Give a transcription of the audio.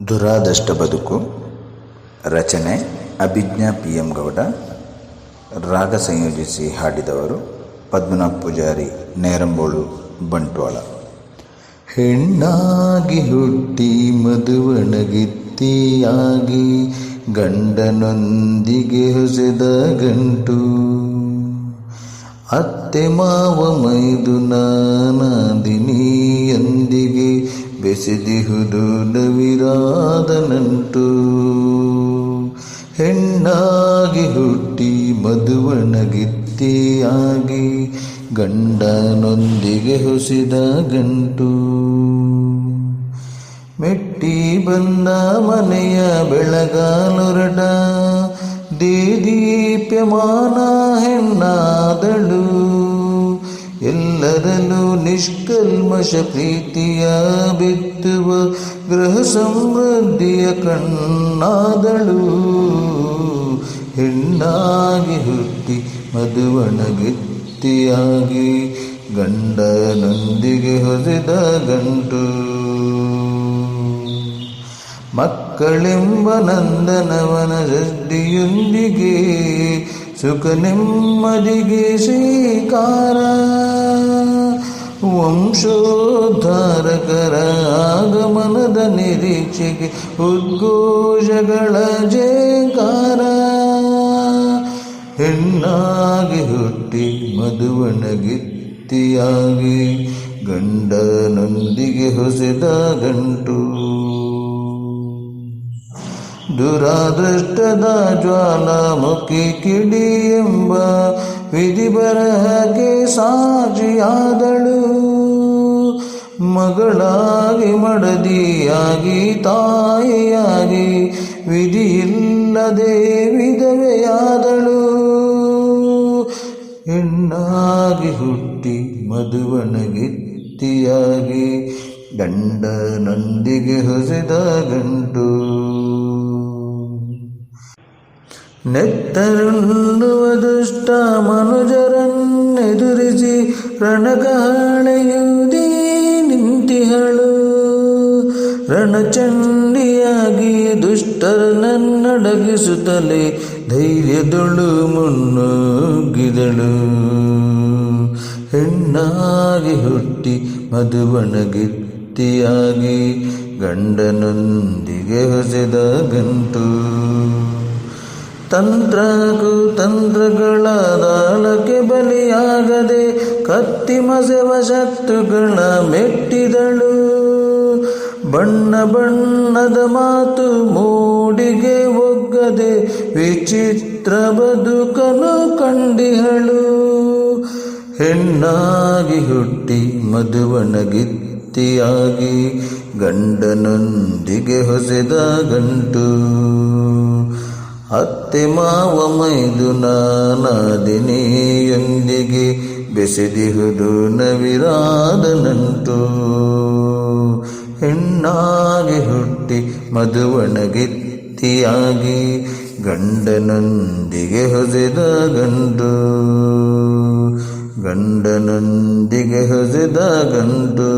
ದುರಾದಷ್ಟ ಬದುಕು. ರಚನೆ Abhijna P M Gowda. ರಾಗ ಸಂಯೋಜಿಸಿ ಹಾಡಿದವರು ಪದ್ಮನಾಭ ಪೂಜಾರಿ, ನೇರಂಬೋಳು, ಬಂಟ್ವಾಳ. ಹೆಣ್ಣಾಗಿ ಹುಟ್ಟಿ ಮದುವಣಗಿತ್ತಿಯಾಗಿ ಗಂಡನೊಂದಿಗೆ ಹೊಸೆದ ಗಂಟು, ಅತ್ತೆ ಮಾವ ಮೈದುನಾದಿನಿಯೊಂದಿಗೆ ಬೆಸೆದಿಹುದು ನವಿರಾದ ನಂಟು. ಹೆಣ್ಣಾಗಿ ಹುಟ್ಟಿ ಮದುವಣಗಿತ್ತಿಯಾಗಿ ಗಂಡನೊಂದಿಗೆ ಹೊಸೆದ ಗಂಟು, ಮೆಟ್ಟಿ ಬಂದ ಮನೆಯ ಬೆಳಗಾಲೊರಡ ದೇದೀಪ್ಯಮಾನ ಹೆಣ್ಣಾದಳು. ಎಲ್ಲರಲ್ಲೂ ನಿಷ್ಕಲ್ಮಶ ಪ್ರೀತಿಯ ಬಿತ್ತುವ ಗೃಹ ಸಮೃದ್ಧಿಯ ಕಣ್ಣಾದಳು. ಹೆಣ್ಣಾಗಿ ಹುಟ್ಟಿ ಮದುವಣಗಿತ್ತಿಯಾಗಿ ಗಂಡನೊಂದಿಗೆ ಹೊಸೆದ ಗಂಟು, ಮಕ್ಕಳೆಂಬ ನಂದನವನ ಸೃಷ್ಟಿಯೊಂದಿಗೆ ಸುಖ ನೆಮ್ಮದಿಗೆ ಶ್ರೀಕಾರ. ವಂಶೋದ್ಧಾರಕರ ಆಗಮನದ ನಿರೀಕ್ಷೆಗೆ ಉದ್ಘೋಷಗಳ ಜಯಕಾರ. ಹೆಣ್ಣಾಗಿ ಹುಟ್ಟಿ ಮದುವಣಗಿತ್ತಿಯಾಗಿ ಗಂಡನೊಂದಿಗೆ ಹೊಸೆದ ಗಂಟು, ದುರಾದೃಷ್ಟದ ಜ್ವಾಲಾಮುಖಿ ಕಿಡಿ ಎಂಬ ವಿಧಿ ಬರಹಕ್ಕೆ ಸಾಕ್ಷಿಯಾದಳು. ಮಗಳಾಗಿ ಮಡದಿಯಾಗಿ ತಾಯಿಯಾಗಿ ವಿಧಿಯಿಲ್ಲದೆ ವಿಧವೆಯಾದಳು. ಹೆಣ್ಣಾಗಿ ಹುಟ್ಟಿ ಮದುವಣಗಿತ್ತಿಯಾಗಿ ಗಂಡನೊಂದಿಗೆ ಹೊಸೆದ ಗಂಟು, ನೆತ್ತರುಣ್ಣುವ ದುಷ್ಟ ಮನುಜರನ್ನೆದುರಿಸಿ ರಣಕಹಳೆಯುವುದೇ ನಿಂತಿಹಳು. ರಣಚಂಡಿಯಾಗಿ ದುಷ್ಟರನ್ನಡಗಿಸುತ್ತಲೇ ಧೈರ್ಯದೊಳು ಮುನ್ನುಗ್ಗಿದಳು. ಹೆಣ್ಣಾಗಿ ಹುಟ್ಟಿ ಮದುವಣಗಿತ್ತಿಯಾಗಿ ಗಂಡನೊಂದಿಗೆ ಹೊಸೆದ ಗಂಟು, ತಂತ್ರ ಕುತಂತ್ರಗಳ ದಾಳಕ್ಕೆ ಬಲಿಯಾಗದೆ ಕತ್ತಿ ಮಸೆವ ಶತ್ರುಗಳ ಮೆಟ್ಟಿದಳು. ಬಣ್ಣ ಬಣ್ಣದ ಮಾತು ಮೂಡಿಗೆ ಒಗ್ಗದೆ ವಿಚಿತ್ರ ಬದುಕನು ಕಂಡಿಹಳು. ಹೆಣ್ಣಾಗಿ ಹುಟ್ಟಿ ಮದುವಣಗಿತ್ತಿಯಾಗಿ ಗಂಡನೊಂದಿಗೆ ಹೊಸೆದ ಗಂಟು, ಅತ್ತೆ ಮಾವ ಮೈದುನಾದಿನಿಯೊಂದಿಗೆ ಬೆಸೆದಿಹುದು ನವಿರಾದ ನಂಟು. ಹೆಣ್ಣಾಗಿ ಹುಟ್ಟಿ ಮದುವಣಗಿತ್ತಿಯಾಗಿ ಗಂಡನೊಂದಿಗೆ ಹೊಸೆದ ಗಂಟು, ಗಂಡನೊಂದಿಗೆ ಹೊಸೆದ ಗಂಟು.